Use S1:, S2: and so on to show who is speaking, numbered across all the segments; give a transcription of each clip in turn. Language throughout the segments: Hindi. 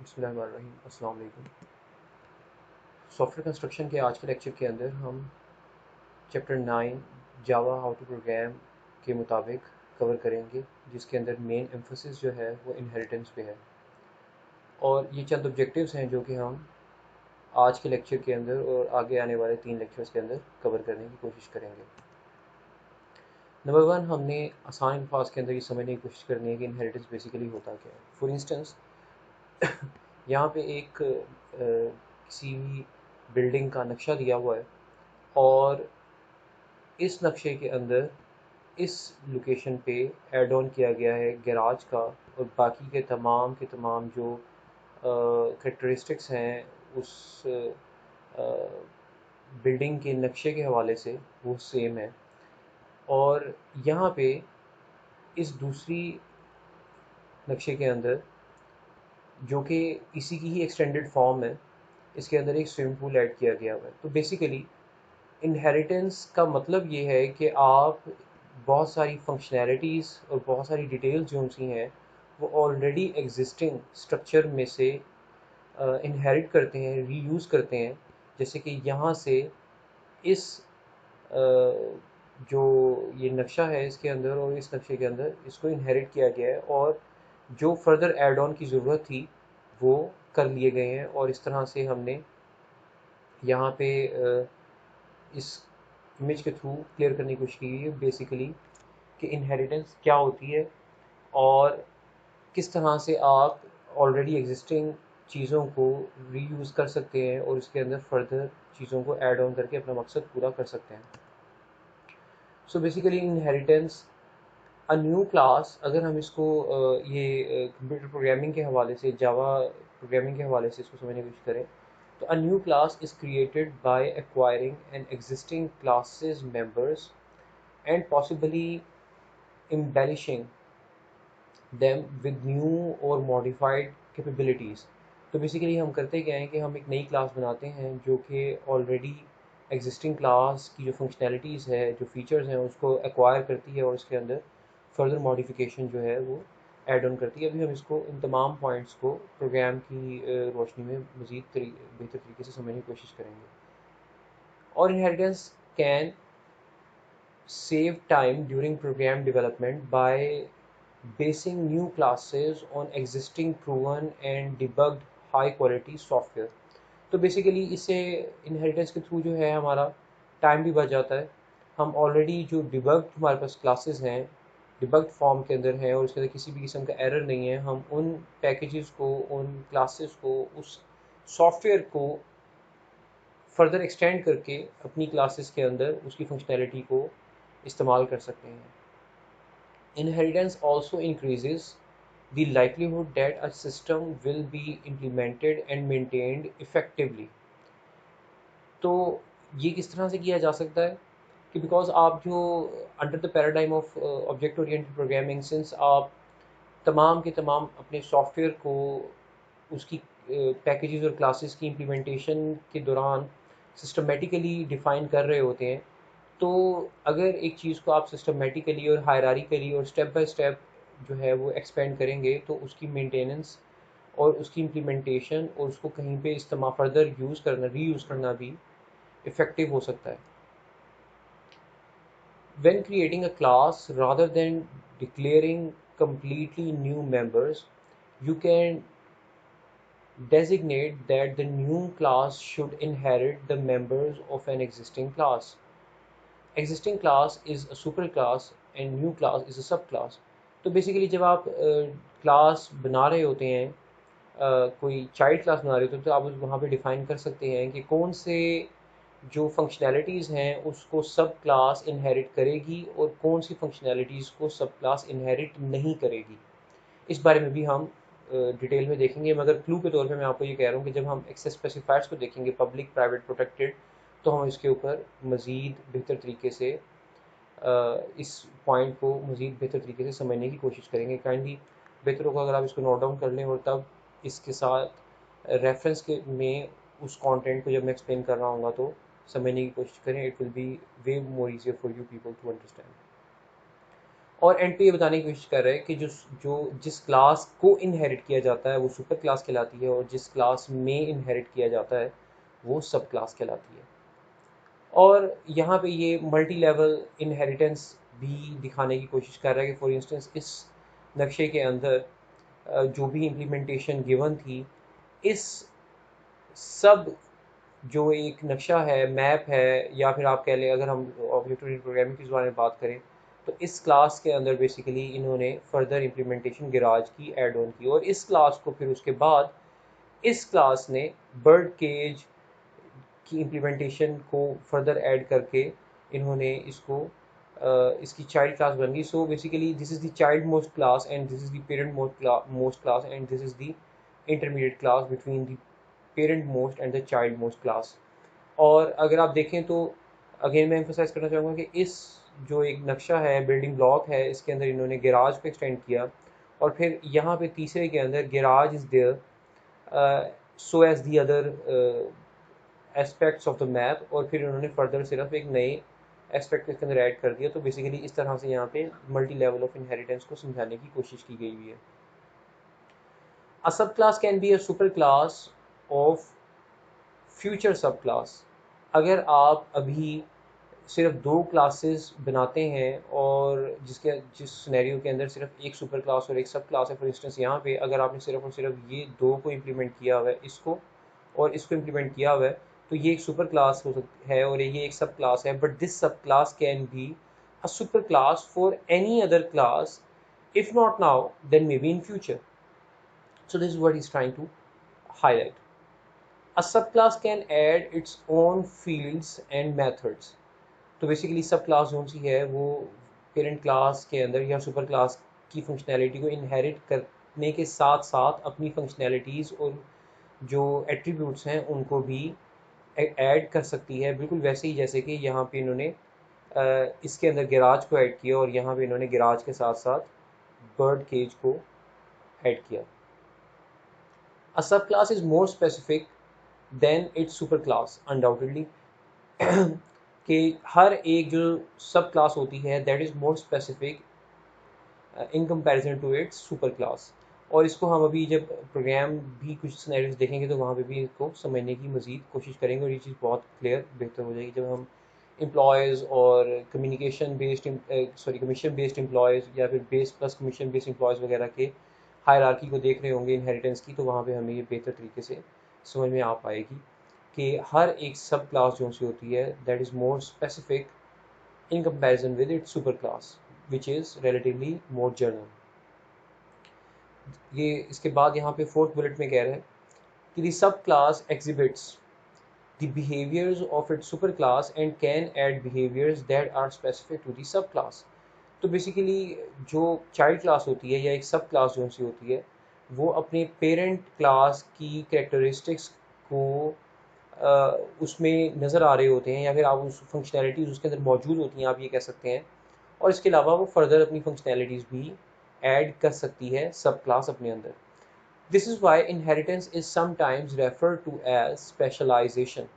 S1: बिस्मिल्लाहिर्रहमानिर्रहीम। अस्सलाम वालेकुम। सॉफ्टवेयर कंस्ट्रक्शन के आज के लेक्चर के अंदर हम chapter 9 Java how to program के मुताबिक कवर करेंगे, जिसके अंदर मेन एम्फोसिस जो है वो इनहेरिटेंस पे है। और ये चंद ऑब्जेक्टिव्स हैं जो कि हम आज के लेक्चर के अंदर और आगे आने वाले 3 लेक्चर्स के अंदर कवर करने की कोशिश करेंगे। नंबर 1, हमने आसान अल्फाज के अंदर ये समझने की कोशिश करनी है कि इनहेरिटेंस बेसिकली होता क्या है। फॉर इंस्टेंस यहाँ पे एक किसी भी बिल्डिंग का नक्शा दिया हुआ है और इस नक्शे के अंदर इस लोकेशन पे ऐड ऑन किया गया है गैराज का, और बाकी के तमाम जो करेक्टरिस्टिक्स हैं उस बिल्डिंग के नक्शे के हवाले से वो सेम है। और यहाँ पे इस दूसरी नक्शे के अंदर, जो कि इसी की ही एक्सटेंडेड फॉर्म है, इसके अंदर एक स्विमिंग पूल ऐड किया गया हुआ है। तो बेसिकली इनहेरिटेंस का मतलब ये है कि आप बहुत सारी फंक्शनैलिटीज़ और बहुत सारी डिटेल्स जो उनकी हैं वो ऑलरेडी एग्जिस्टिंग स्ट्रक्चर में से इनहेरिट करते हैं, रीयूज़ करते हैं। जैसे कि यहाँ से इस जो ये नक्शा है इसके अंदर और इस नक्शे के अंदर इसको इनहेरिट किया गया है, और जो फर्दर ऐड ऑन की ज़रूरत थी वो कर लिए गए हैं। और इस तरह से हमने यहाँ पे इस इमेज के थ्रू क्लियर करने की कोशिश की है बेसिकली कि इनहेरिटेंस क्या होती है और किस तरह से आप ऑलरेडी एग्जिस्टिंग चीज़ों को रीयूज़ कर सकते हैं और उसके अंदर फर्दर चीज़ों को ऐड ऑन करके अपना मकसद पूरा कर सकते हैं। So basically inheritance a new class, अगर हम इसको ये कंप्यूटर प्रोग्रामिंग के हवाले से, जावा प्रोग्रामिंग के हवाले से इसको समझने की कोशिश करें तो a new class is created by acquiring an existing class's members and possibly embellishing them with new or modified capabilities। तो बेसिकली हम करते क्या हैं कि हम एक नई क्लास बनाते हैं जो कि ऑलरेडी एग्जिस्टिंग क्लास की जो फंक्शनैलिटीज़ है, जो फीचर्स हैं, उसको एक्वायर करती है और उसके अंदर फर्दर मॉडिफिकेशन जो है वो ऐड ऑन करती है। अभी हम इसको इन तमाम पॉइंट्स को प्रोग्राम की रोशनी में मज़ीद बेहतर तरीके से समझने की कोशिश करेंगे। और inheritance can save time during program development by basing new classes on existing proven and debugged high quality software। तो बेसिकली इससे इनहेरिटेंस के थ्रू जो है हमारा टाइम भी बच जाता है। हम ऑलरेडी जो डिबग्ड हमारे पास क्लासेस हैं, डिबग्ड फॉर्म के अंदर हैं और उसके अंदर किसी भी किस्म का एरर नहीं है, हम उन पैकेजेस को, उन क्लासेस को, उस सॉफ्टवेयर को फर्दर एक्सटेंड करके अपनी क्लासेस के अंदर उसकी फंक्शनैलिटी को इस्तेमाल कर सकते हैं। Inheritance also increases the likelihood that a system will be implemented and maintained effectively. तो ये किस तरह से किया जा सकता है कि बिकॉज आप जो under the paradigm of object oriented programming, since आप तमाम के तमाम अपने सॉफ्टवेयर को उसकी पैकेजेस और क्लासेस की इम्प्लीमेंटेशन के दौरान सिस्टमेटिकली डिफ़ाइन कर रहे होते हैं। तो अगर एक चीज़ को आप सिस्टमेटिकली और हायरार्किकली और स्टेप बाय स्टेप जो है वो एक्सपेंड करेंगे तो उसकी मेंटेनेंस और उसकी इम्प्लीमेंटेशन और उसको कहीं पे इस्तेमाल फर्दर यूज़ करना, रीयूज़ करना भी इफ़ेक्टिव हो सकता है। When creating a class, rather than declaring completely new members, you can designate that the new class should inherit the members of an existing class. Existing class is a superclass and new class is a subclass। तो बेसिकली जब आप क्लास बना रहे होते हैं, कोई चाइल्ड क्लास बना रहे होते हैं, तो आप वहाँ पे डिफ़ाइन कर सकते हैं कि कौन से जो फंक्शनैलिटीज़ हैं उसको सब क्लास इनहेरिट करेगी और कौन सी फंक्शनैलिटीज़ को सब क्लास इनहेरिट नहीं करेगी। इस बारे में भी हम डिटेल में देखेंगे, मगर क्लू के तौर पे मैं आपको ये कह रहा हूँ कि जब हम एक्सेस स्पेसिफायर्स को देखेंगे, पब्लिक, प्राइवेट, प्रोटेक्टेड, तो हम इसके ऊपर मज़ीद बेहतर तरीके से इस पॉइंट को मज़ीद बेहतर तरीके से समझने की कोशिश करेंगे। काइंडली बेहतर होगा अगर आप इसको नोट डाउन कर लें और तब इसके साथ रेफरेंस के में उस कंटेंट को जब मैं एक्सप्लेन कर रहा हूँ तो समझने की कोशिश करें। It will be way more easier for you people to understand. और एंड पे ये बताने की कोशिश कर रहे हैं कि जिस क्लास को इनहेरिट किया जाता है वो सुपर क्लास कहलाती है, और जिस क्लास में इनहेरिट किया जाता है वो सब क्लास कहलाती है। और यहाँ पे ये मल्टी लेवल इनहेरिटेंस भी दिखाने की कोशिश कर रहा है कि फॉर इंस्टेंस इस नक्शे के अंदर जो भी इम्प्लीमेंटेशन गिवन थी, इस सब जो एक नक्शा है, मैप है, या फिर आप कह लें अगर हम ऑब्जेक्ट ओरिएंटेड प्रोग्रामिंग की बारे में बात करें तो इस क्लास के अंदर बेसिकली इन्होंने फर्दर इम्प्लीमेंटेशन गैराज की ऐड ऑन की, और इस क्लास को फिर उसके बाद इस क्लास ने बर्ड केज की इम्प्लीमेंटेशन को फर्दर ऐड करके इन्होंने इसको इसकी चाइल्ड क्लास बन गई। So basically this is the child most class and this is the parent most class and this is the intermediate class between the parent most and the child most class. और अगर आप देखें तो अगेन मैं एम्फोसाइज करना चाहूँगा कि इस जो एक नक्शा है, बिल्डिंग ब्लॉक है, इसके अंदर इन्होंने गैराज को एक्सटेंड किया, और फिर यहाँ पे तीसरे के अंदर garage is there so as the other aspects of the map, और फिर उन्होंने फर्दर सिर्फ एक नए एस्पेक्ट इसके अंदर ऐड कर दिया। तो बेसिकली इस तरह से यहाँ पे मल्टी लेवल ऑफ इनहेरिटेंस को समझाने की कोशिश की गई हुई है। अ सब class can be a super class of future सब क्लास। अगर आप अभी सिर्फ दो क्लासेस बनाते हैं और जिस सिनेरियो के अंदर सिर्फ एक सुपर क्लास और एक सब क्लास है, फॉर इंस्टेंस यहाँ पे अगर आपने सिर्फ और सिर्फ ये दो को इम्प्लीमेंट किया हुआ है, इसको और इसको इम्प्लीमेंट किया हुआ है, तो ये एक सुपर क्लास हो सकती है और ये एक सब क्लास है। But this subclass can be a superclass for any other class, if not now then maybe in future. So this is what is trying to highlight. A subclass can add its own fields and methods. तो बेसिकली सब क्लास जो सी है वो पेरेंट क्लास के अंदर या सुपर क्लास की फंक्शनैलिटी को इनहेरिट करने के साथ साथ अपनी फंक्शनैलिटीज़ और जो एट्रीब्यूट्स हैं उनको भी ऐड कर सकती है, बिल्कुल वैसे ही जैसे कि यहाँ पे इन्होंने इसके अंदर गैराज को ऐड किया और यहाँ पे इन्होंने गैराज के साथ साथ बर्ड केज को ऐड किया। A subclass is more specific than its superclass, undoubtedly. कि हर एक जो सब क्लास होती है that is more specific in comparison to its super class. और इसको हम अभी जब प्रोग्राम भी कुछ सिनेरियोस देखेंगे तो वहाँ पे भी इसको समझने की मज़ीद कोशिश करेंगे और ये चीज़ बहुत क्लियर बेहतर हो जाएगी जब हम एम्प्लॉयज़ और communication based commission based employees या फिर base plus commission based employees वगैरह के हायरार्की को देख रहे होंगे इनहेरिटेंस की, तो वहाँ पे हमें ये बेहतर तरीके से समझ में आ पाएगी कि हर एक सब क्लास जो सी होती है that is more specific in comparison with its superclass which is relatively more general। ये इसके बाद यहाँ पे फोर्थ बुलेट में कह रहे हैं कि the subclass exhibits the behaviors of its superclass and can add behaviors that are specific to the subclass। तो बेसिकली जो चाइल्ड क्लास होती है या एक सब क्लास जो सी होती है वो अपने पेरेंट क्लास की कैरेक्टरिस्टिक्स को उसमें नज़र आ रहे होते हैं या फिर आप उस फंक्शनैलिटीज़ उसके अंदर मौजूद होती हैं, आप ये कह सकते हैं। और इसके अलावा वो फर्दर अपनी फंक्शनैलिटीज़ भी ऐड कर सकती है सब क्लास अपने अंदर। This is why inheritance is sometimes refer to as specialization,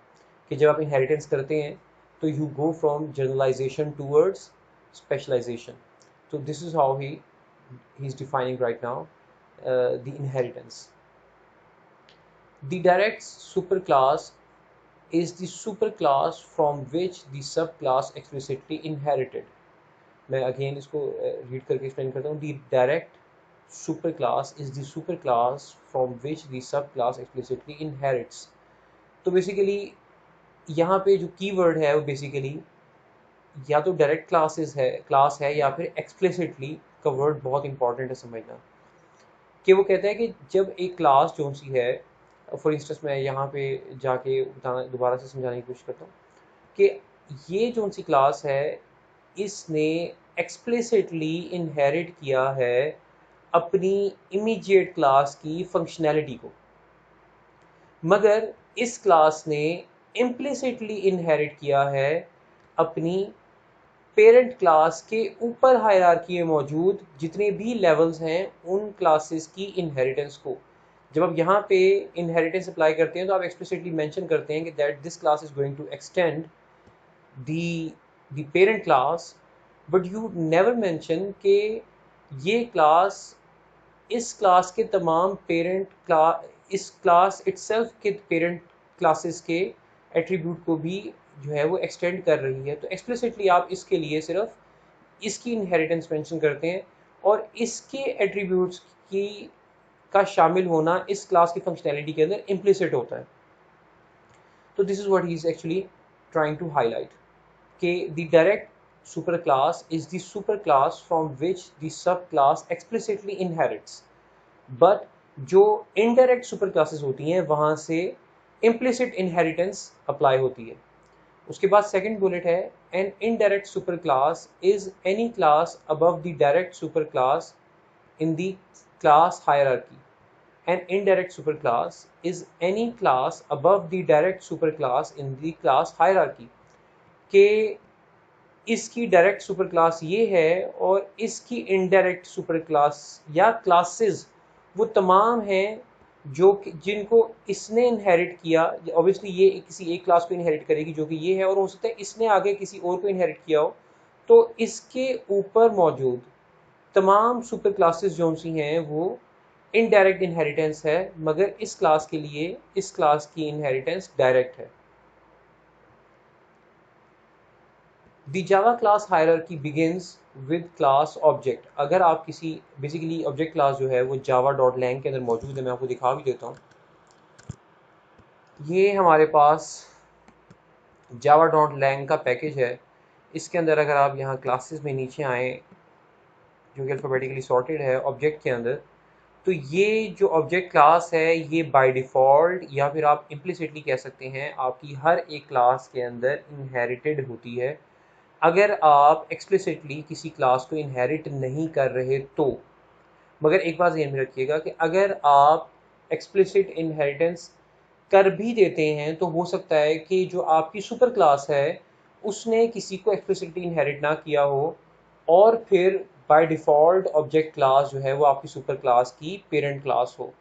S1: कि जब आप इनहेरिटेंस करते हैं तो you go from generalization towards specialization. तो this is how he is defining right now the inheritance. The direct superclass is the superclass from which the subclass explicitly inherited। मैं अगेन इसको रीड करके एक्सप्लेन करता हूँ। The direct superclass is the superclass from which the subclass explicitly inherits। तो बेसिकली यहाँ पे जो कीवर्ड है वो बेसिकली या तो डायरेक्ट क्लास है या फिर एक्सप्लिसिटली का वर्ड बहुत इंपॉर्टेंट है समझना, कि वो कहता है कि जब एक क्लास जो सी है, फॉर इंस्टेंस मैं यहाँ पे जाके बताना दोबारा से समझाने की कोशिश करता हूँ कि ये जो सी क्लास है इसने एक्सप्लिसिटली इनहेरिट किया है अपनी इमीडिएट क्लास की फंक्शनैलिटी को, मगर इस क्लास ने इम्प्लिसिटली इनहेरिट किया है अपनी पेरेंट क्लास के ऊपर हायरार्की में मौजूद जितने भी लेवल्स हैं उन क्लासेस की इनहेरिटेंस को। जब आप यहाँ पे इनहेरिटेंस अप्लाई करते हैं तो आप एक्सप्लिसिटली मेंशन करते हैं कि that this class is going to extend the parent class but you never mention कि ये क्लास इस क्लास के तमाम पेरेंट इस क्लास इटसेल्फ के पेरेंट क्लासेस के एट्रीब्यूट को भी जो है वो एक्सटेंड कर रही है। तो एक्सप्लिसिटली आप इसके लिए सिर्फ इसकी इनहेरिटेंस मेंशन करते हैं और इसके एट्रीब्यूट्स की का शामिल होना इस क्लास की फंक्शनैलिटी के अंदर इम्प्लिसिट होता है। तो this is what he is actually trying to highlight कि the direct super class is the super class from which the subclass explicitly inherits, but जो indirect super classes होती हैं वहाँ से implicit inheritance apply होती है। उसके बाद second bullet है an indirect superclass is any class above the direct superclass in the class hierarchy. An indirect superclass is any class above the direct superclass in the class hierarchy के इसकी डायरेक्ट सुपर क्लास ये है और इसकी इनडायरेक्ट सुपर क्लास या क्लासेस वो तमाम हैं जो जिनको इसने इनहेरिट किया। ऑब्वियसली ये किसी एक क्लास को इनहेरिट करेगी जो कि ये है, और हो सकता है इसने आगे किसी और को इनहेरिट किया हो। तो इसके ऊपर मौजूद तमाम सुपर क्लासेस जो सी हैं वो इनडायरेक्ट इनहेरिटेंस है, मगर इस क्लास के लिए इस क्लास की इनहेरिटेंस डायरेक्ट है। The Java class hierarchy begins with class object। अगर आप किसी बेसिकली ऑब्जेक्ट क्लास जो है वो java.lang के अंदर मौजूद है, मैं आपको दिखा भी देता हूँ। ये हमारे पास java.lang का पैकेज है। इसके अंदर अगर आप यहाँ क्लासेस में नीचे आएँ जो कि अल्फ़ाबेटिकली सॉर्टेड है ऑब्जेक्ट के अंदर, तो ये जो ऑब्जेक्ट क्लास है ये बाय डिफ़ॉल्ट या फिर आप इम्प्लिसिटली कह सकते हैं आपकी हर एक क्लास के अंदर इनहेरिटेड होती है अगर आप एक्सप्लिसिटली किसी क्लास को इनहेरिट नहीं कर रहे तो। मगर एक बात ध्यान में रखिएगा कि अगर आप एक्सप्लिसिट इनहेरिटेंस कर भी देते हैं तो हो सकता है कि जो आपकी सुपर क्लास है उसने किसी को एक्सप्लिसिटली इनहेरिट ना किया हो और फिर बाय डिफ़ॉल्ट ऑब्जेक्ट क्लास जो है वो आपकी सुपर क्लास की पेरेंट क्लास हो।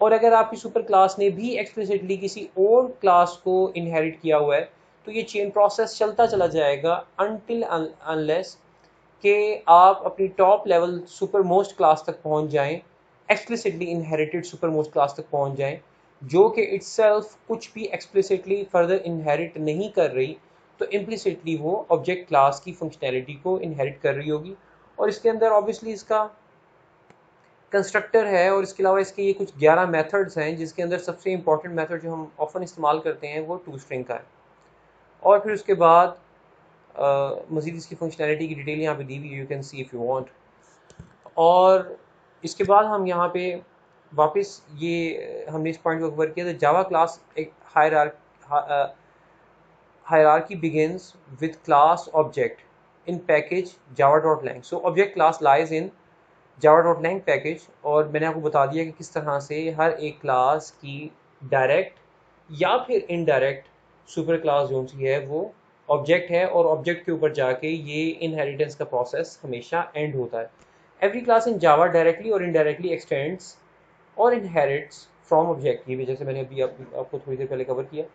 S1: और अगर आपकी सुपर क्लास ने भी एक्सप्लिसिटली किसी और क्लास को इनहेरिट किया हुआ है तो ये चेन प्रोसेस चलता चला जाएगा अनटिल अनलेस कि आप अपनी top level super most class तक पहुंच जाएं, explicitly inherited super most class तक पहुंच जाएं जो कि इटसेल्फ कुछ भी एक्सप्लिसिटली फर्दर इनहेरिट नहीं कर रही, तो इम्प्लिसिटली वो ऑब्जेक्ट क्लास की फंक्शनैलिटी को इनहेरिट कर रही होगी। और इसके अंदर ऑब्वियसली इसका कंस्ट्रक्टर है और इसके अलावा इसके ये कुछ 11 मेथड्स हैं जिसके अंदर सबसे इंपॉर्टेंट मेथड जो हम ऑफन इस्तेमाल करते हैं वो टू स्ट्रिंग का है। और फिर उसके बाद मज़ीद इसकी फंक्शनैलिटी की डिटेल यहाँ पे दी हुई, you can see if you want. और इसके बाद हम यहाँ पे वापस ये हमने इस पॉइंट को कवर किया था। जावा क्लास एक hierarchy begins with class object in package java.lang। So object class lies in java.lang package, और मैंने आपको बता दिया कि किस तरह से हर एक क्लास की डायरेक्ट या फिर इनडायरेक्ट सुपर क्लास जो सी है वो ऑब्जेक्ट है और ऑब्जेक्ट के ऊपर जाके ये इनहेरिटेंस का प्रोसेस हमेशा एंड होता है। Every class in Java directly और इनडायरेक्टली एक्सटेंड्स और इनहेरिट्स फ्रॉम ऑब्जेक्ट। ये भी जैसे मैंने अभी आपको थोड़ी देर पहले कवर किया।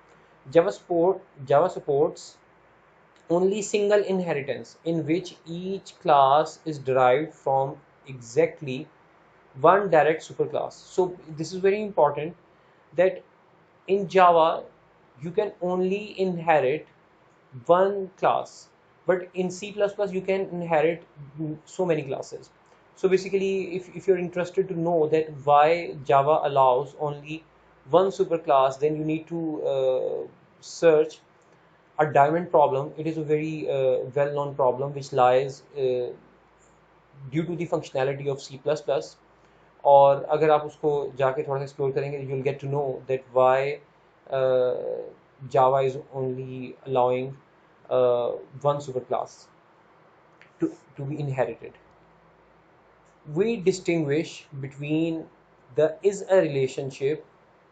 S1: जावा supports only single inheritance in which each class is derived from exactly one direct superclass। So this is very important that in Java you can only inherit one class, but in C++ you can inherit so many classes। So basically if you're interested to know that why Java allows only one superclass, then you need to search a diamond problem। It is a very well-known problem which lies due to the functionality of C++। और अगर आप उसको जाके थोड़ा सा एक्सप्लोर करेंगे you'll get to know that why Java is only allowing one superclass to be inherited। We distinguish between the is a relationship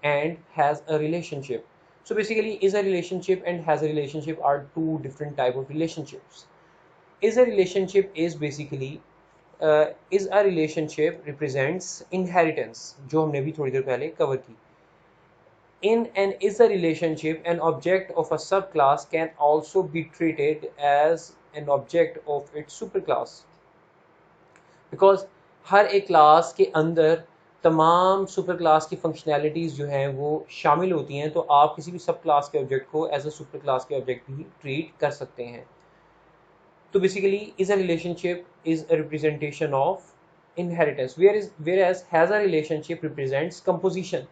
S1: and has a relationship। So basically is a relationship and has a relationship are two different type of relationships। Is a relationship is basically is a relationship represents inheritance जो हमने भी थोड़ी देर पहले कवर की। In an is a relationship, an object of a subclass can also be treated as an object of its super class, because हर एक क्लास के अंदर तमाम सुपर क्लास की फंक्शनैलिटीज़ जो हैं वो शामिल होती हैं, तो आप किसी भी सब क्लास के ऑब्जेक्ट को एज अ सुपर क्लास के ऑब्जेक्ट भी ट्रीट कर सकते हैं। तो basically is a relationship is a representation of inheritance, whereas has a relationship represents composition.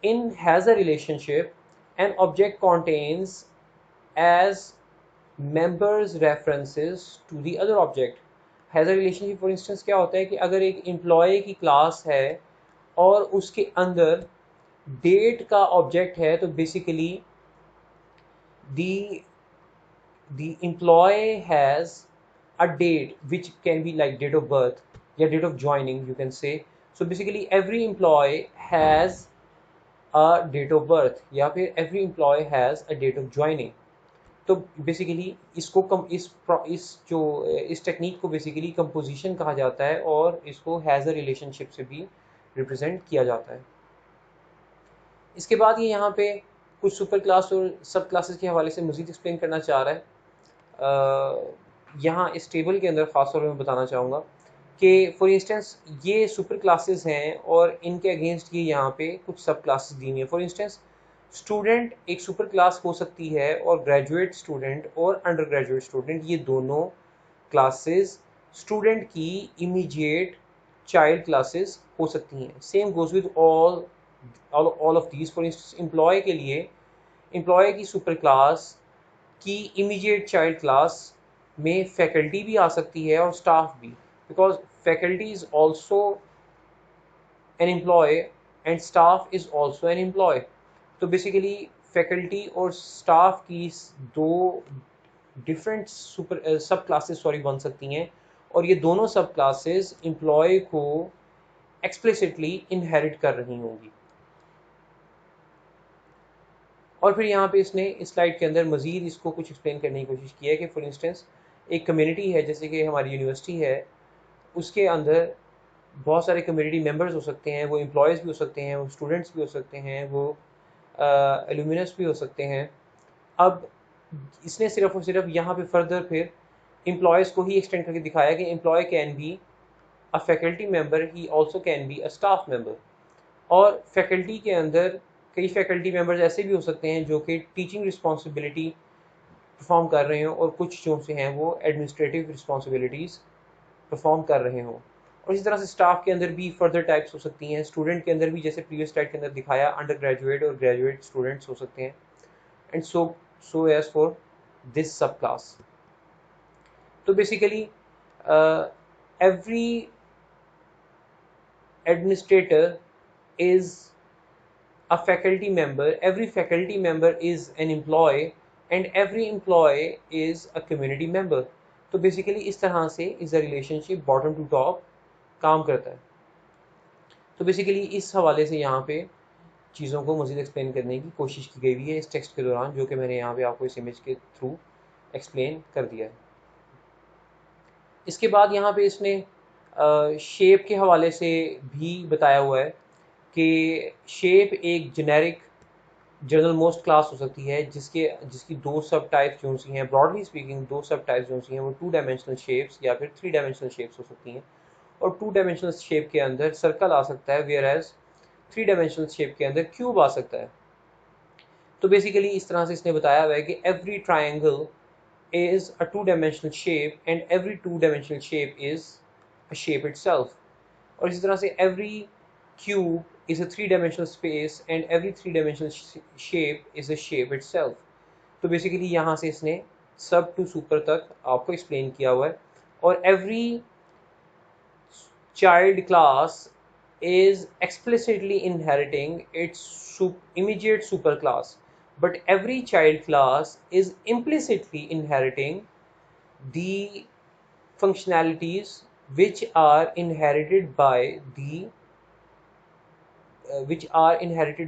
S1: In has a relationship, an object contains as members references to the other object. Has a relationship for instance क्या होता है कि अगर एक एम्प्लॉय की क्लास है और उसके अंदर डेट का ऑब्जेक्ट है, तो basically the employee has a date which can be like date of birth या date of joining you can say. So basically every employee has a date of birth या फिर every employee has a date of joining. तो बेसिकली इसको इस टेक्निक को बेसिकली कंपोजिशन कहा जाता है और इसको हैज़ अ रिलेशनशिप से भी रिप्रेजेंट किया जाता है। इसके बाद ये यहाँ पे कुछ सुपर क्लास और सब क्लासेस के हवाले से मज़ीद एक्सप्लेन करना चाह रहा है। यहाँ इस टेबल के अंदर ख़ास तौर पर मैं बताना चाहूँगा कि फॉर इंस्टेंस ये सुपर क्लासेस हैं और इनके अगेंस्ट ये यहाँ पे कुछ सब क्लासेस दी हुई हैं। फॉर इंस्टेंस स्टूडेंट एक सुपर क्लास हो सकती है और ग्रेजुएट स्टूडेंट और अंडर ग्रेजुएट स्टूडेंट ये दोनों क्लासेस स्टूडेंट की इमीडिएट चाइल्ड क्लासेस हो सकती हैं। Same goes with all of these. For instance employ के लिए एम्प्लॉय की सुपर क्लास की इमीडिएट चाइल्ड क्लास में फैकल्टी भी आ सकती है और स्टाफ भी, because faculty is also an employ and staff is also an employee. तो बेसिकली फैकल्टी और स्टाफ की दो डिफरेंट सब क्लासेस बन सकती हैं और ये दोनों सब क्लासेस एम्प्लॉय को एक्सप्लिसिटली इनहेरिट कर रही होंगी। और फिर यहाँ पे इसने इस स्लाइड के अंदर मज़ीद इसको कुछ एक्सप्लेन करने की कोशिश की है कि फॉर इंस्टेंस एक कम्युनिटी है, जैसे कि हमारी यूनिवर्सिटी है, उसके अंदर बहुत सारे कम्युनिटी मेंबर्स हो सकते हैं, वो एम्प्लॉयज़ भी हो सकते हैं, वो स्टूडेंट्स भी हो सकते हैं, वो एलुमिनस भी हो सकते हैं। अब इसने सिर्फ और सिर्फ यहाँ पे फर्दर फिर एम्प्लॉयज़ को ही एक्सटेंड करके दिखाया कि employ can be a faculty member, he also can be a staff member. और फैकल्टी के अंदर कई फैकल्टी मेंबर्स ऐसे भी हो सकते हैं जो कि टीचिंग रिस्पॉन्सिबिलिटी परफॉर्म कर रहे हों और कुछ जो से हैं वो एडमिनिस्ट्रेटिव रिस्पॉन्सिबिलिटीज़ परफॉर्म कर रहे हों। और इसी तरह से स्टाफ के अंदर भी फर्दर टाइप्स हो सकती हैं। स्टूडेंट के अंदर भी जैसे प्रीवियस स्लाइड के अंदर दिखाया अंडर ग्रेजुएट और ग्रेजुएट स्टूडेंट्स हो सकते हैं, and so as for this subclass. तो basically every administrator is a faculty member, every faculty member is an employee and every employee is a community member. तो बेसिकली इस तरह से is a relationship bottom to top काम करता है। तो बेसिकली इस हवाले से यहाँ पे चीज़ों को मज़ीद एक्सप्लेन करने की कोशिश की गई हुई है इस टेक्स्ट के दौरान, जो कि मैंने यहाँ पे आपको इस इमेज के थ्रू एक्सप्लेन कर दिया है। इसके बाद यहाँ पे इसने शेप के हवाले से भी बताया हुआ है कि शेप एक जेनेरिक जनरल मोस्ट क्लास हो सकती है जिसकी दो सब टाइप्स जो सी हैं, ब्रॉडली स्पीकिंग दो सब टाइप्स जो सी हैं वो 2 डायमेंशनल शेप्स या फिर 3 डायमेंशनल शेप्स हो सकती हैं। और 2 डायमेंशनल शेप के अंदर सर्कल आ सकता है, वेयर एज 3 डायमेंशनल शेप के अंदर क्यूब आ सकता है। तो बेसिकली इस तरह से इसने बताया हुआ है कि every triangle is a 2 dimensional shape and every 2 dimensional shape is a shape itself. और इसी तरह से every cube is a 3-dimensional space and every 3-dimensional shape is a shape itself. तो बेसिकली यहाँ से इसने सब टू सुपर तक आपको एक्सप्लेन किया हुआ है। और every child class is explicitly inheriting its immediate super class, but every child class is implicitly inheriting the functionalities which are inherited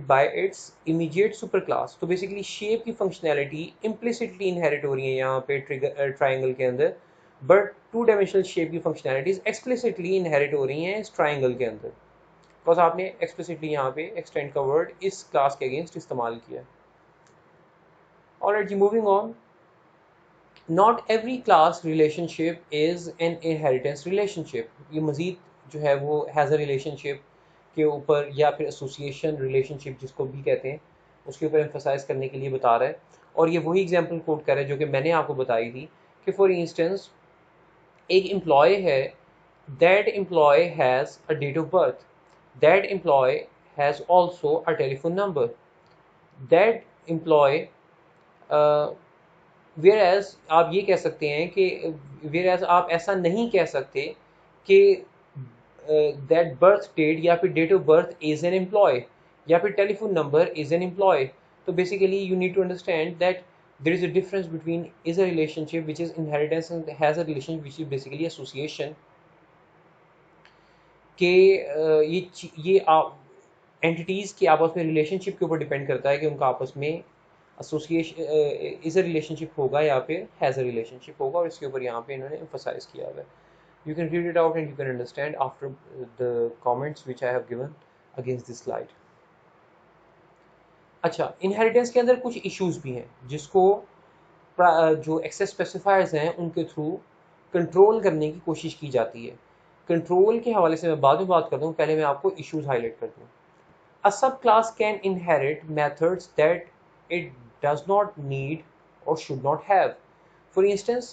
S1: by its immediate superclass. तो बेसिकली शेप की फंक्शनैलिटी इम्प्लिसिटली इनहेरिट हो रही है यहाँ पे ट्राइंगल के अंदर, बट 2 डायमेंशनल शेप की फंक्शनैलिटीज एक्सप्लिसिटली इनहेरिट हो रही हैं इस ट्राइंगल के अंदर, बिकॉज आपने एक्सप्लिसिटली यहाँ पे एक्सटेंड का वर्ड इस क्लास के अगेंस्ट इस्तेमाल किया। ऑलराइट जी, moving on. Not every class relationship is an inheritance relationship. ये मज़ीद जो है वो हैज़ अ रिलेशनशिप के ऊपर या फिर एसोसिएशन रिलेशनशिप जिसको भी कहते हैं उसके ऊपर एम्फोसाइज करने के लिए बता रहा है। और ये वही एग्जांपल कोट कर रहा है जो कि मैंने आपको बताई थी कि फॉर इंस्टेंस एक एम्प्लॉय है, that employ has a date of birth, that employ has also a telephone number, that employ whereas आप ये कह सकते हैं कि वेयर एज आप ऐसा नहीं कह सकते कि दैट बर्थ डेट या फिर date of birth is an employee या फिर telephone number is an employee. तो basically you need to understand that there is a difference between is a relationship which is inheritance and has a relationship which is basically association के ये एंटिटीज़ के आपस में रिलेशनशिप के ऊपर डिपेंड करता है कि उनका आपस में एसोसिएशन इज़ अ रिलेशनशिप होगा या फिर हैज़ अ रिलेशनशिप होगा, और इसके ऊपर यहाँ पे इन्होंने एम्फोसाइज किया हुआ है। You can read it out and you can understand after the comments which I have given against this slide. अच्छा, इनहेरिटेंस के अंदर कुछ इश्यूज भी हैं जिसको जो एक्सेस स्पेसिफायर्स हैं उनके थ्रू कंट्रोल करने की कोशिश की जाती है। कंट्रोल के हवाले से मैं बाद में बात करता हूँ, पहले मैं आपको इश्यूज हाईलाइट कर दूँ। A subclass can inherit methods that it does not need or should not have. For instance,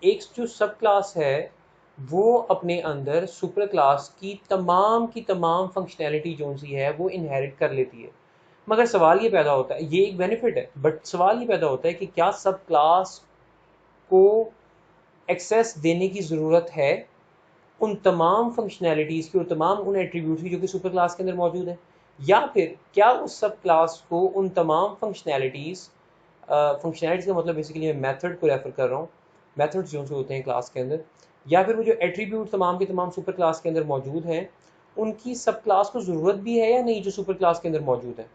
S1: एक जो सब क्लास है वो अपने अंदर सुपर क्लास की तमाम फंक्शनैलिटी जो सी है वो इनहेरिट कर लेती है। मगर सवाल ये पैदा होता है, ये एक बेनिफिट है, बट सवाल ये पैदा होता है कि क्या सब क्लास को एक्सेस देने की ज़रूरत है उन तमाम फंक्शनैलिटीज़ की और तमाम उन एट्रीब्यूट्स की जो कि सुपर क्लास के अंदर मौजूद है, या फिर क्या उस सब क्लास को उन तमाम फंक्शनैलिटीज़ का मतलब बेसिकली मैं मेथड को रेफर कर रहा हूँ, मेथड्स जो होते हैं क्लास के अंदर, या फिर वो जो एट्रीब्यूट तमाम के तमाम सुपर क्लास के अंदर मौजूद हैं उनकी सब क्लास को ज़रूरत भी है या नहीं जो सुपर क्लास के अंदर मौजूद है।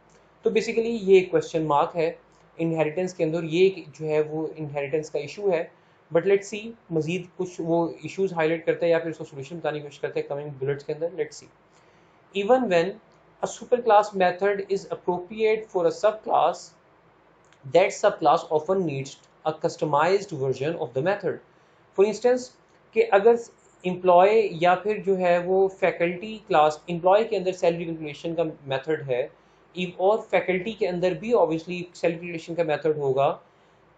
S1: तो बेसिकली ये एक क्वेश्चन मार्क है इनहेरिटेंस के अंदर, ये जो है वो इनहेरिटेंस का इशू है। बट लेट्स सी मजीद कुछ वो इश्यूज हाईलाइट करते हैं या फिर उसका सोल्यूशन बताने की कोशिश करते हैं कमिंग बुलेट्स के अंदर। Let's see, even when a superclass method is appropriate for a subclass, that subclass often needs a customized version of the method. For instance, कि अगर एम्प्लॉय या फिर जो है वो फैकल्टी क्लास, एम्प्लॉय के अंदर सैलरी कैलकुलेशन का मेथड है और फैकल्टी के अंदर भी ऑब्वियसली सैलरी कैलकुलेशन का मेथड होगा,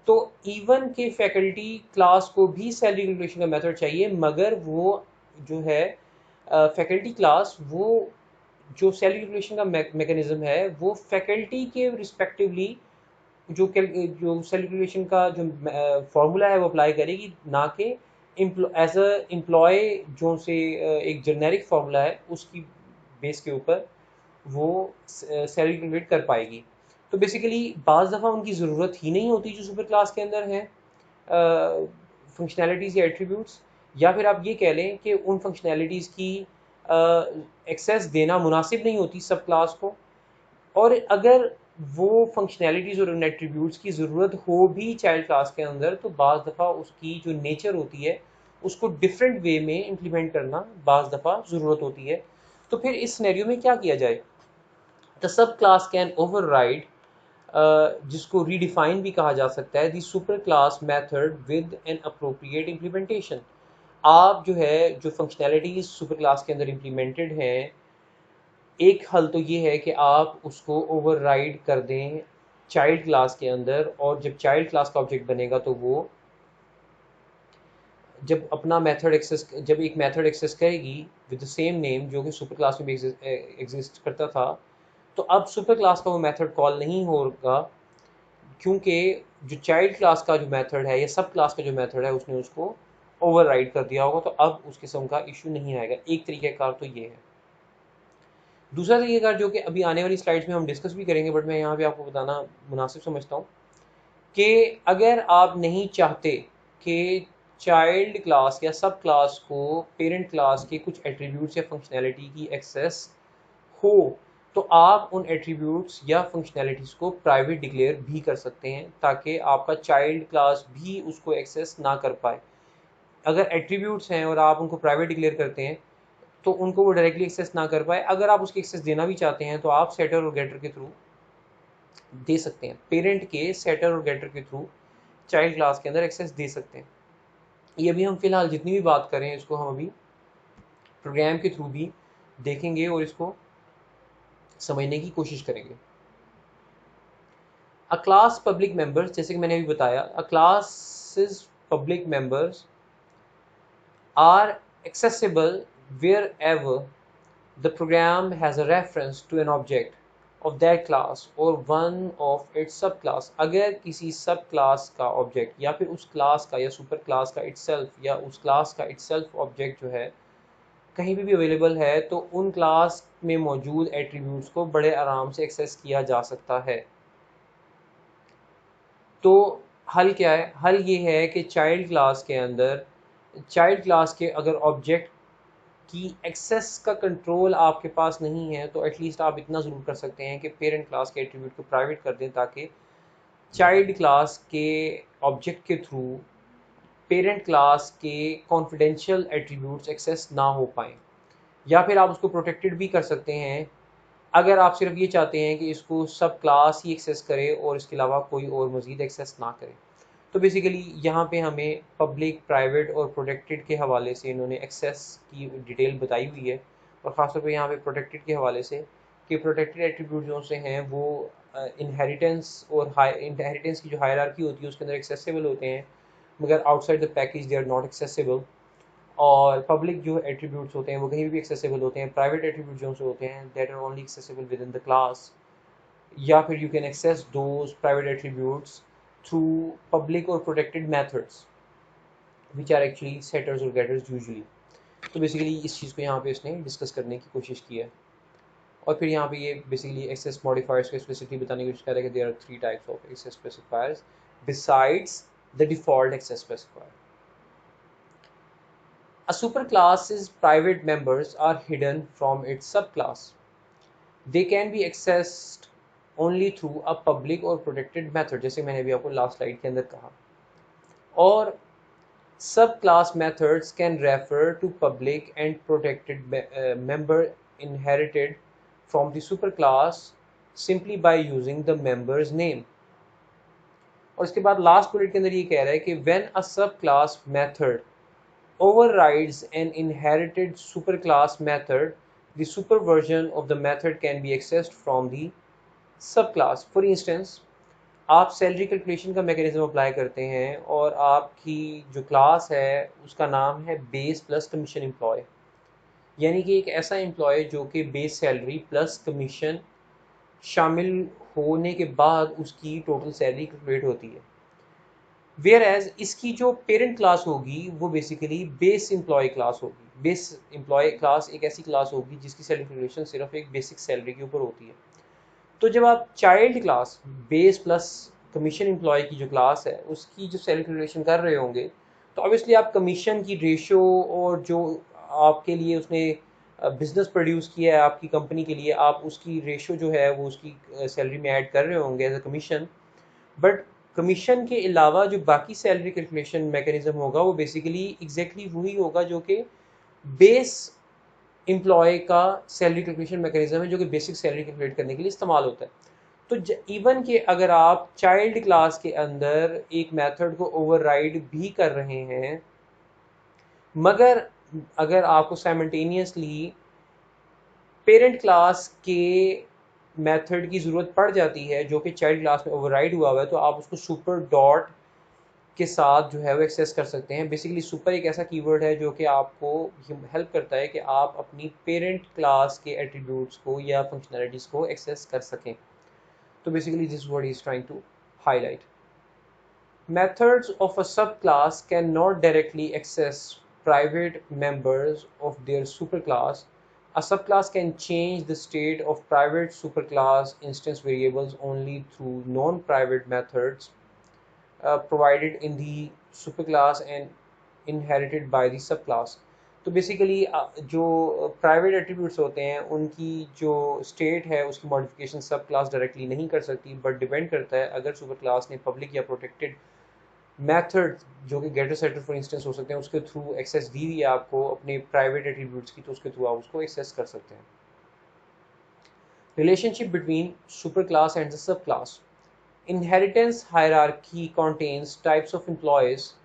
S1: तो इवन के फैकल्टी क्लास को भी सैलरी कैलकुलेशन का मेथड चाहिए, मगर वो जो है फैकल्टी क्लास वो जो सैलरी कैलकुलेशन का मैकेनिज्म है वो फैकल्टी के रिस्पेक्टिवली जो सैलरी कैलकुलेशन का जो फार्मूला है वो अप्लाई करेगी, ना कि एज अ एम्प्लॉय जो से एक जेनेरिक फार्मूला है उसकी बेस के ऊपर वो सैलरी कैलकुलेट कर पाएगी। तो बेसिकली बाज़ दफ़ा उनकी ज़रूरत ही नहीं होती जो सुपर क्लास के अंदर है फंक्शनैलिटीज़ या एट्रीब्यूट्स, या फिर आप ये कह लें कि उन फंक्शनैलिटीज़ की एक्सेस देना मुनासिब नहीं होती सब क्लास को, और अगर वो फंक्शनैलिटीज़ और उन एट्रीब्यूट्स की ज़रूरत हो भी चाइल्ड क्लास के अंदर तो बाज़ दफ़ा उसकी जो नेचर होती है उसको डिफरेंट वे में इम्प्लीमेंट करना बाज़ दफ़ा ज़रूरत होती है। तो फिर इस सिनेरियो में क्या किया जाए? The subclass can override, जिसको रीडिफाइन भी कहा जा सकता है, the super class method with an appropriate implementation. आप जो है जो फंक्शनैलिटीज़ सुपर क्लास के अंदर इम्प्लीमेंटेड हैं, एक हल तो ये है कि आप उसको ओवरराइड कर दें चाइल्ड क्लास के अंदर, और जब चाइल्ड क्लास का ऑब्जेक्ट बनेगा तो वो जब अपना मेथड एक्सेस जब एक मेथड एक्सेस करेगी विद द सेम नेम जो कि सुपर क्लास में भी एग्जिस्ट करता था, तो अब सुपर क्लास का वो मेथड कॉल नहीं होगा, क्योंकि जो चाइल्ड क्लास का जो मेथड है या सब क्लास का जो मेथड है उसने उसको ओवरराइड कर दिया होगा, तो अब उस किस्म का इशू नहीं आएगा। एक तरीक़ाकार तो ये है। दूसरा तरीक़ाकार जो कि अभी आने वाली स्लाइड्स में हम डिस्कस भी करेंगे, बट मैं यहाँ पे आपको बताना मुनासिब समझता हूँ कि अगर आप नहीं चाहते कि चाइल्ड क्लास या सब क्लास को पेरेंट क्लास के कुछ एट्रीब्यूट्स या फंक्शनैलिटी की एक्सेस हो, तो आप उन एट्रीब्यूट्स या फंक्शनैलिटीज़ को प्राइवेट डिक्लेयर भी कर सकते हैं ताकि आपका चाइल्ड क्लास भी उसको एक्सेस ना कर पाए। अगर एट्रीब्यूट्स हैं और आप उनको प्राइवेट डिक्लेयर करते हैं तो उनको वो डायरेक्टली एक्सेस ना कर पाए। अगर आप उसकी एक्सेस देना भी चाहते हैं तो आप सेटर और गेटर के थ्रू दे सकते हैं, पेरेंट के सेटर और गेटर के थ्रू चाइल्ड क्लास के अंदर एक्सेस दे सकते हैं। ये अभी हम फिलहाल जितनी भी बात करें इसको हम अभी प्रोग्राम के थ्रू भी देखेंगे और इसको समझने की कोशिश करेंगे। अ क्लास पब्लिक मेंबर्स, जैसे कि मैंने अभी बताया, अ class public members are accessible wherever the program has a reference to an object of that class or one of its subclass। अगर किसी सब क्लास का ऑब्जेक्ट या फिर उस क्लास का या सुपर क्लास का इटसेल्फ या उस क्लास का इटसेल्फ ऑब्जेक्ट जो है कहीं भी अवेलेबल है तो उन क्लास में मौजूद एट्रीब्यूट्स को बड़े आराम से एक्सेस किया जा सकता है। तो हल क्या है? हल ये है कि चाइल्ड क्लास के अंदर चाइल्ड क्लास के अगर ऑब्जेक्ट की एक्सेस का कंट्रोल आपके पास नहीं है तो एटलीस्ट आप इतना ज़रूर कर सकते हैं कि पेरेंट क्लास के एट्रीब्यूट को प्राइवेट कर दें ताकि चाइल्ड क्लास के ऑब्जेक्ट के थ्रू पेरेंट क्लास के कॉन्फिडेंशियल एट्रीब्यूट्स एक्सेस ना हो पाएँ। या फिर आप उसको प्रोटेक्टेड भी कर सकते हैं अगर आप सिर्फ ये चाहते हैं कि इसको सब क्लास ही एक्सेस करे और इसके अलावा कोई और मज़ीद एक्सेस ना करे। तो बेसिकली यहाँ पे हमें पब्लिक, प्राइवेट और प्रोटेक्टेड के हवाले से इन्होंने एक्सेस की डिटेल बताई हुई है और ख़ासतौर पे यहाँ पे प्रोटेक्टेड के हवाले से कि प्रोटेक्टेड एट्रीब्यूट जो से हैं वो इनहेरिटेंस और इनहेरिटेंस की जो हायरार्की होती है उसके अंदर एक्सेसिबल होते हैं मगर outside the package they are not accessible. और पब्लिक जो एट्रीब्यूट्स होते हैं वो कहीं भी एक्सेसिबल होते हैं। प्राइवेट एट्रीब्यूट जो होते हैं that are only accessible within the class, या फिर you can access those private attributes through public और protected methods which are actually setters और गेटर्स यूजुअली। तो बेसिकली इस चीज़ को यहाँ पे इसने डिस्कस करने की कोशिश की है और फिर यहाँ पे ये बेसिकली एक्सेस मॉडिफायर्स को एक्सप्लिसिटली बताने की कोशिश कर रहा है कि there are 3 types of access specifiers besides the default access specifier. A superclass's private members are hidden from its subclass. They can be accessed only through a public or protected method, जैसे मैंने अभी आपको लास्ट स्लाइड के अंदर कहा। और subclass methods can refer to public and protected member inherited from the superclass simply by using the member's name। और इसके बाद लास्ट बुलेट के अंदर ये कह रहा है कि when a subclass method overrides an inherited superclass method, the super version of the method can be accessed from the subclass। For instance, आप सैलरी कैलकुलेशन का मैकेनिज्म अप्लाई करते हैं और आपकी जो क्लास है उसका नाम है बेस प्लस कमीशन एम्प्लॉय, यानी कि एक ऐसा एम्प्लॉय जो कि बेस सैलरी प्लस कमीशन शामिल होने के बाद उसकी टोटल सैलरी कैलकुलेट होती है। वेयर एज इसकी जो पेरेंट क्लास होगी वो बेसिकली बेस एम्प्लॉय क्लास होगी। बेस एम्प्लॉय क्लास एक ऐसी क्लास होगी जिसकी सैलरी कैलकुलेशन सिर्फ एक बेसिक सैलरी के ऊपर होती है। तो जब आप child class base plus commission employ की जो क्लास है उसकी जो सैलरी कैलकुलेशन कर रहे होंगे तो ऑब्वियसली आप कमीशन की रेशो और जो आपके लिए उसने बिजनेस प्रोड्यूस किया है आपकी कंपनी के लिए, आप उसकी रेशो जो है वो उसकी सैलरी में ऐड कर रहे होंगे as a commission. But commission के अलावा जो बाकी सैलरी कैलकुलेशन मैकेनिज्म होगा वो बेसिकली एग्जैक्टली वही होगा जो कि बेस एम्प्लॉय का सैलरी कैलकुलेशन मैकेनिज्म है जो कि बेसिक सैलरी कैलकुलेट करने के लिए इस्तेमाल होता है। तो इवन कि अगर आप चाइल्ड क्लास के अंदर एक मेथड को ओवरराइड भी कर रहे हैं मगर अगर आपको साइमल्टेनियसली पेरेंट क्लास के मेथड की ज़रूरत पड़ जाती है जो कि चाइल्ड क्लास में ओवरराइड हुआ हुआ है तो आप उसको सुपर डॉट के साथ जो है वो एक्सेस कर सकते हैं। बेसिकली सुपर एक ऐसा कीवर्ड है जो कि आपको हेल्प करता है कि आप अपनी पेरेंट क्लास के एट्रीब्यूट्स को या फंक्शनैलिटीज़ को एक्सेस कर सकें। तो basically this word is trying to highlight methods of a subclass cannot directly access private members of their superclass. A subclass can change the state of private superclass instance variables only through non-private methods provided in the superclass and inherited by the subclass। तो बेसिकली जो प्राइवेट एट्रीब्यूट्स होते हैं उनकी जो स्टेट है उसकी मॉडिफिकेशन सब क्लास डायरेक्टली नहीं कर सकती बट डिपेंड करता है अगर सुपर क्लास ने पब्लिक या प्रोटेक्टेड मेथड जो कि गेटर सेटर फॉर इंस्टेंस हो सकते हैं उसके थ्रू एक्सेस दी हुई है आपको अपने प्राइवेट एट्रीब्यूट्स की तो उसके थ्रू आप उसको एक्सेस कर सकते हैं। Relationship between super class and the sub class. Inheritance hierarchy contains types of employees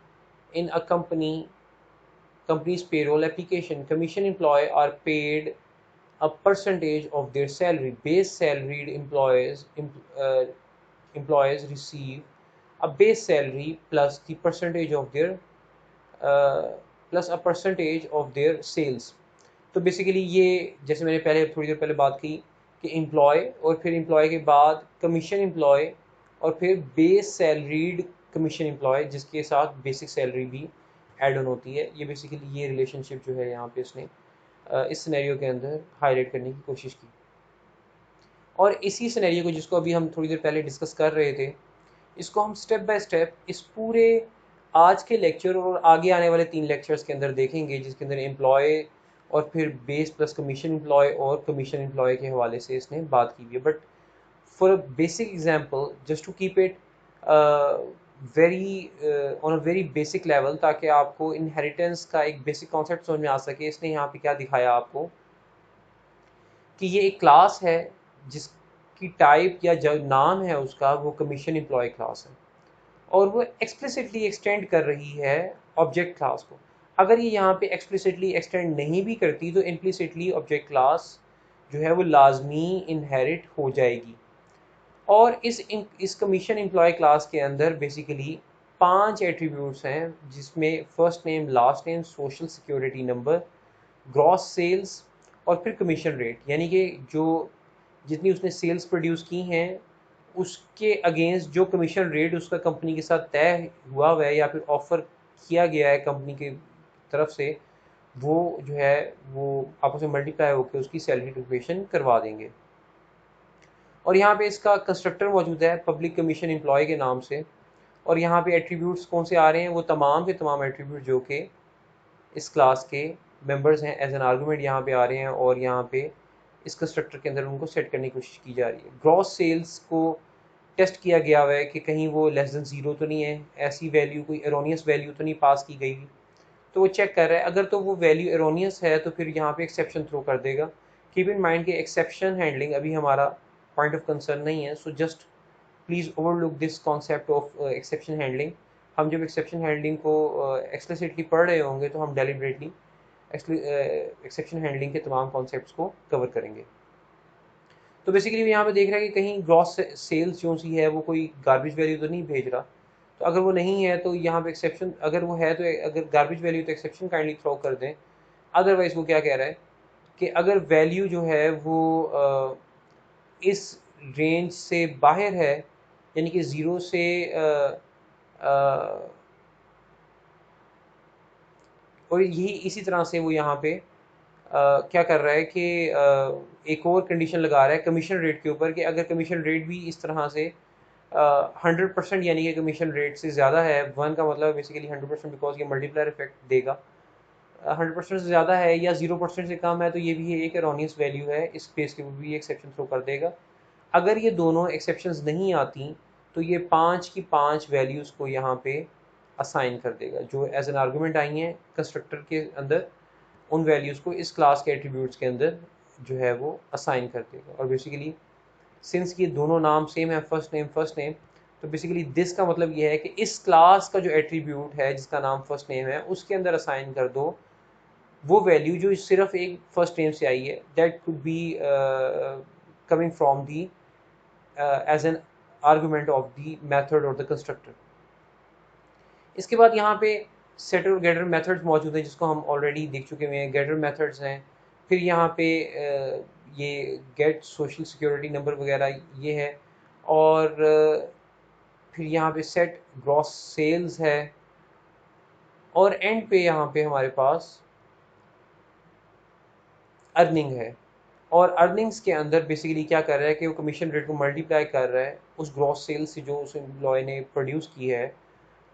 S1: in a company's payroll application. Commission employees are paid a percentage of their salary. Base salaried employees receive a base salary plus the percentage of their sales. तो बेसिकली ये जैसे मैंने पहले थोड़ी देर पहले बात की कि एम्प्लॉय और फिर एम्प्लॉय के बाद कमीशन एम्प्लॉय और फिर बेस सैलरीड कमीशन एम्प्लॉय जिसके साथ बेसिक सैलरी भी ऐड ऑन होती है। ये बेसिकली ये रिलेशनशिप जो है यहाँ पे इसने इस सिनेरियो के अंदर हाईलाइट करने की कोशिश की। और इसी सिनेरियो को जिसको अभी हम थोड़ी देर पहले डिस्कस कर रहे थे, इसको हम स्टेप बाय स्टेप इस पूरे आज के लेक्चर और आगे आने वाले 3 लेक्चर्स के अंदर देखेंगे, जिसके अंदर एम्प्लॉय और फिर बेस प्लस कमीशन एम्प्लॉय और कमीशन एम्प्लॉय के हवाले से इसने बात की हुई है। But for a basic example, just to keep it on a very basic level, ताकि आपको इनहेरिटेंस का एक बेसिक कॉन्सेप्ट समझ में आ सके, इसने यहाँ पे क्या दिखाया आपको कि ये एक क्लास है जिसकी टाइप या जो नाम है उसका वो कमीशन एम्प्लॉय क्लास है, और वो एक्सप्लिसिटली एक्सटेंड कर रही है ऑब्जेक्ट क्लास को। अगर ये यहाँ पे एक्सप्लिसिटली एक्सटेंड नहीं भी करती तो इम्प्लिसिटली ऑब्जेक्ट क्लास जो है वो लाजमी इनहेरिट हो जाएगी। और इस कमीशन एम्प्लॉय क्लास के अंदर बेसिकली 5 एट्रीब्यूट्स हैं, जिसमें first name, last name, social security number, gross sales और फिर कमीशन रेट, यानी कि जो जितनी उसने सेल्स प्रोड्यूस की हैं उसके अगेंस्ट जो कमीशन रेट उसका कंपनी के साथ तय हुआ है या फिर ऑफर किया गया है कंपनी की तरफ से, वो जो है वो आपस में मल्टीप्लाई होकर उसकी सैलरी कैलकुलेशन करवा देंगे। और यहाँ पे इसका कंस्ट्रक्टर मौजूद है पब्लिक कमीशन एम्प्लॉय के नाम से, और यहाँ पे एट्रीब्यूट्स कौन से आ रहे हैं, वो तमाम के तमाम एट्रीब्यूट जो कि इस क्लास के मेंबर्स हैं एज एन आर्गूमेंट यहाँ पे आ रहे हैं, और यहाँ पे इस कंस्ट्रक्टर के अंदर उनको सेट करने की कोशिश की जा रही है। ग्रॉस सेल्स को टेस्ट किया गया हुआ है कि कहीं वो लेस देन ज़ीरो तो नहीं है, ऐसी वैल्यू कोई एरोनियस वैल्यू तो नहीं पास की गई, तो वो चेक कर रहा है। अगर तो वो वैल्यू एरोनियस है तो फिर यहाँ पे एक्सेप्शन थ्रो कर देगा। कीप इन माइंड कि एक्सेप्शन हैंडलिंग अभी हमारा पॉइंट ऑफ कंसर्न नहीं है, so just please overlook this concept of exception handling. हम जब एक्सेप्शन हैंडलिंग को एक्सप्लिसिटली पढ़ रहे होंगे तो हम डेलिबरेटली एक्सेप्शन हैंडलिंग के तमाम कॉन्सेप्ट्स को कवर करेंगे। तो बेसिकली यहाँ पे देख रहा है कि कहीं ग्रॉस सेल्स जो सी है वो कोई गार्बेज वैल्यू तो नहीं भेज रहा, तो अगर वो नहीं है तो यहाँ पे एक्सेप्शन, अगर वो है तो अगर गार्बेज वैल्यू तो एक्सेप्शन काइंडली थ्रो कर दें। अदरवाइज वो क्या कह रहा है कि अगर वैल्यू जो है वो इस रेंज से बाहर है, यानी कि ज़ीरो से और यही इसी तरह से वो यहाँ पे क्या कर रहा है कि एक और कंडीशन लगा रहा है कमीशन रेट के ऊपर कि अगर कमीशन रेट भी इस तरह से 100% यानी कि कमीशन रेट से ज़्यादा है, 1 का मतलब बेसिकली 100% बिकॉज ये मल्टीप्लायर इफेक्ट देगा, 100% से ज़्यादा है या 0% से कम है तो ये भी एक एरोनियस वैल्यू है, इस केस के भी एक्सेप्शन थ्रो कर देगा। अगर ये दोनों एक्सेप्शंस नहीं आती तो ये 5 की 5 वैल्यूज़ को यहाँ पे असाइन कर देगा, जो एज एन आर्गूमेंट आई हैं कंस्ट्रक्टर के अंदर, उन वैल्यूज़ को इस क्लास के एट्रीब्यूट्स के अंदर जो है वो असाइन कर देगा। और बेसिकली सिंस ये दोनों नाम सेम है, फर्स्ट नेम, तो बेसिकली दिस का मतलब ये है कि इस क्लास का जो एट्रीब्यूट है जिसका नाम फर्स्ट नेम है उसके अंदर असाइन कर दो वो वैल्यू जो सिर्फ एक फर्स्ट नेम से आई है, that could be coming from the as an argument of the method और द कंस्ट्रक्टर। इसके बाद यहाँ पे सेटर और गेटर मेथड्स मौजूद हैं जिसको हम ऑलरेडी देख चुके हुए हैं, गेटर मेथड्स हैं। फिर यहाँ पे ये गेट सोशल सिक्योरिटी नंबर वगैरह ये है, और फिर यहाँ पे सेट ग्रॉस सेल्स है, और एंड पे यहाँ पे हमारे पास अर्निंग है। और अर्निंग्स के अंदर बेसिकली क्या कर रहा है कि वो कमीशन रेट को मल्टीप्लाई कर रहा है उस ग्रॉस सेल्स से जो उस एम्प्लॉय ने प्रोड्यूस की है,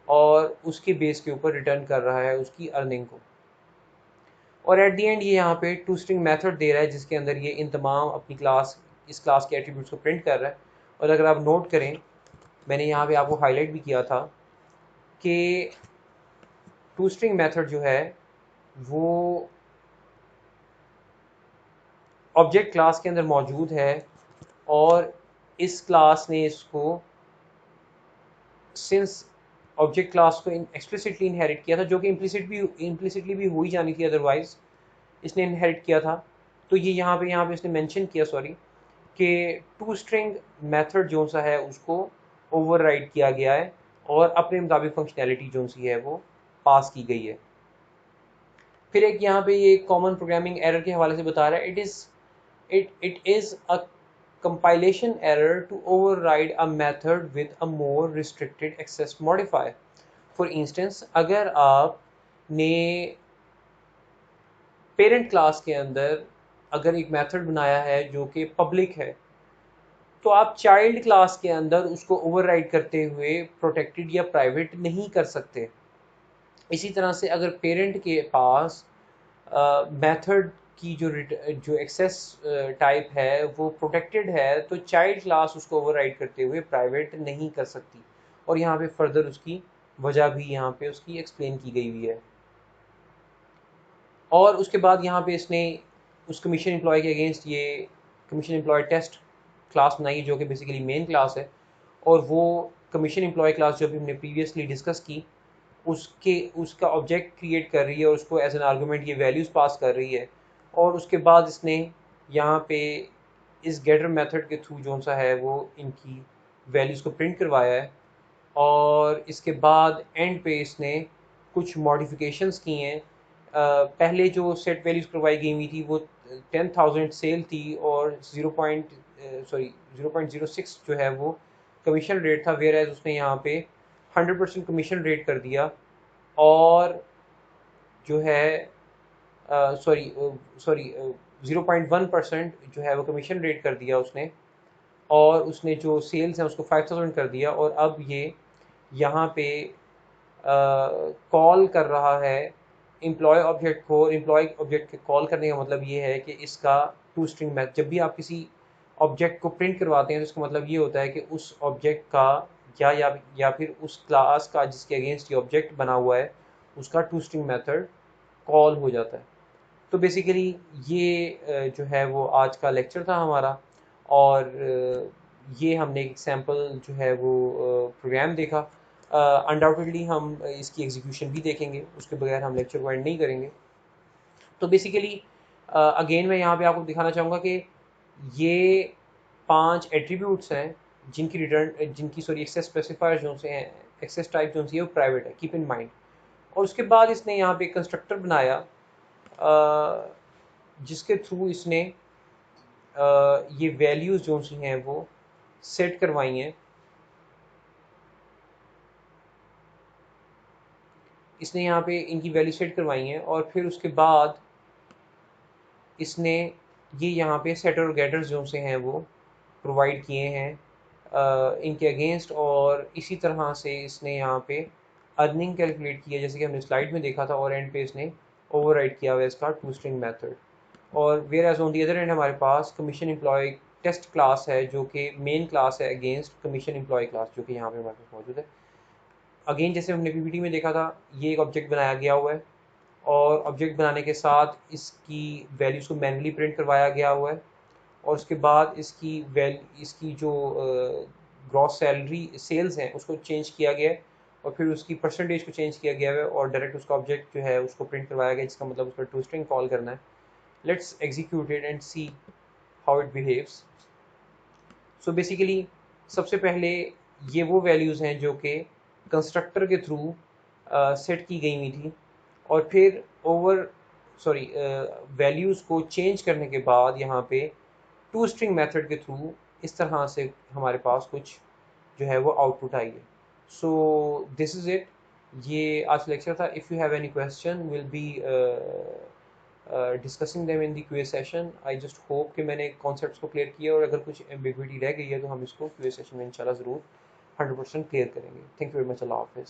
S1: और उसके बेस के ऊपर रिटर्न कर रहा है उसकी अर्निंग को। और एट दी एंड ये यहाँ पे टू स्ट्रिंग मेथड दे रहा है जिसके अंदर ये इन तमाम अपनी इस क्लास के एट्रीब्यूट्स को प्रिंट कर रहा है। और अगर आप नोट करें, मैंने यहाँ पे आपको हाईलाइट भी किया था कि टू स्ट्रिंग मेथड जो है वो ऑब्जेक्ट क्लास के अंदर मौजूद है, और इस क्लास ने इसको सिंस ऑब्जेक्ट क्लास को एक्सप्लिसिटली इनहेरिट किया था, जो कि इम्प्लिसिटली भी हो ही जानी थी अदरवाइज, इसने इनहेरिट किया था। तो ये यहाँ पे इसने मेंशन किया, सॉरी, कि टू स्ट्रिंग मेथड जो सा है उसको ओवरराइड किया गया है और अपने मुताबिक फंक्शनैलिटी जो सी है वो पास की गई है। फिर एक यहाँ पे ये कॉमन प्रोग्रामिंग एरर के हवाले से बता रहा है, it is a compilation error to override a method with a more restricted access modifier. For instance, अगर आपने पेरेंट क्लास के अंदर अगर एक मेथड बनाया है जो कि पब्लिक है, तो आप चाइल्ड क्लास के अंदर उसको ओवरराइड करते हुए प्रोटेक्टेड या प्राइवेट नहीं कर सकते। इसी तरह से अगर पेरेंट के पास मेथड की जो एक्सेस टाइप है वो प्रोटेक्टेड है, तो चाइल्ड क्लास उसको ओवरराइड करते हुए प्राइवेट नहीं कर सकती। और यहाँ पे फर्दर उसकी वजह भी यहाँ पे उसकी एक्सप्लेन की गई हुई है। और उसके बाद यहाँ पे इसने उस कमीशन एम्प्लॉय के अगेंस्ट ये कमीशन एम्प्लॉय टेस्ट क्लास बनाई, जो कि बेसिकली मेन क्लास है। और वो कमीशन एम्प्लॉय क्लास जो भी हमने प्रीवियसली डिस्कस की, उसका ऑब्जेक्ट क्रिएट कर रही है और उसको एज एन आर्गूमेंट ये वैल्यूज़ पास कर रही है। और उसके बाद इसने यहाँ पे इस गेटर मेथड के थ्रू जो सा है वो इनकी वैल्यूज़ को प्रिंट करवाया है। और इसके बाद एंड पे इसने कुछ मॉडिफिकेशंस की हैं। पहले जो सेट वैल्यूज़ प्रोवाइड गई हुई थी वो 10,000 सेल थी और 0.06 जो है वो कमीशन रेट था, वेयर एज उसने यहाँ पे 100% कमीशन रेट कर दिया। और जो है सॉरी सॉरी 0.1% जो है वो कमीशन रेट कर दिया उसने। और उसने जो सेल्स हैं उसको 5,000 कर दिया। और अब ये यहाँ पे कॉल कर रहा है एम्प्लॉय ऑब्जेक्ट को। एम्प्लॉय ऑब्जेक्ट के कॉल करने का मतलब ये है कि इसका टू स्ट्रिंग मैथ, जब भी आप किसी ऑब्जेक्ट को प्रिंट करवाते हैं तो इसका मतलब ये होता है कि उस ऑब्जेक्ट का या फिर उस क्लास का जिसके अगेंस्ट ये ऑब्जेक्ट बना हुआ है उसका टू स्ट्रिंग मेथड कॉल हो जाता है। तो बेसिकली ये जो है वो आज का लेक्चर था हमारा। और ये हमने एक एग्जांपल जो है वो प्रोग्राम देखा। अनडाउटेडली हम इसकी एग्जीक्यूशन भी देखेंगे, उसके बगैर हम लेक्चर को एंड नहीं करेंगे। तो बेसिकली अगेन मैं यहाँ पे आपको दिखाना चाहूँगा कि ये 5 एट्रीब्यूट्स हैं जिनकी सॉरी एक्सेस स्पेसिफायर जो से हैं, एक्सेस टाइप जो सी है वो प्राइवेट है, कीप इन माइंड। और उसके बाद इसने यहाँ पे कंस्ट्रक्टर बनाया जिसके थ्रू इसने ये वैल्यूज़ जो सी हैं वो सेट करवाई हैं। इसने यहाँ पे इनकी वैल्यू सेट करवाई हैं और फिर उसके बाद इसने ये यहाँ पे सेटर और गेटर्स जो से हैं वो प्रोवाइड किए हैं इनके अगेंस्ट। और इसी तरह से इसने यहाँ पे अर्निंग कैलकुलेट किया जैसे कि हमने स्लाइड में देखा था। और एंड पे इसने ओवरराइड किया हुआ है इसका टू स्ट्रिंग मेथड। और whereas on the other end हमारे पास कमीशन एम्प्लॉय टेस्ट क्लास है जो कि मेन क्लास है अगेंस्ट कमीशन एम्प्लॉय क्लास, जो कि यहाँ पे हमारे पास मौजूद है। अगेन जैसे हमने पीपीटी में देखा था, ये एक ऑब्जेक्ट बनाया गया हुआ है और ऑब्जेक्ट बनाने के साथ इसकी वैल्यूज़ को मैनुअली प्रिंट करवाया गया हुआ है। और उसके बाद इसकी जो ग्रॉस सैलरी सेल्स हैं उसको चेंज किया गया है और फिर उसकी परसेंटेज को चेंज किया गया है और डायरेक्ट उसका ऑब्जेक्ट जो है उसको प्रिंट करवाया गया, जिसका मतलब उसका टू स्ट्रिंग कॉल करना है। Let's execute it and see how it behaves. So basically सबसे पहले ये वो वैल्यूज़ हैं जो कि कंस्ट्रक्टर के थ्रू सेट की गई हुई थी। और फिर वैल्यूज़ को चेंज करने के बाद यहाँ पे टू स्ट्रिंग मेथड के थ्रू इस तरह से हमारे पास कुछ जो है वो आउटपुट आई है। सो दिस इज़ इट, ये आज लेक्चर था। If you have any question will be discussing them in the QA session. I just hope कि मैंने कॉन्सेप्ट्स को क्लियर किया और अगर कुछ एम्बिग्विटी रह गई है तो हम इसको क्यूए सेशन में इंशाल्लाह ज़रूर 100% क्लियर करेंगे। Thank you very much. अल्लाह हाफिज़।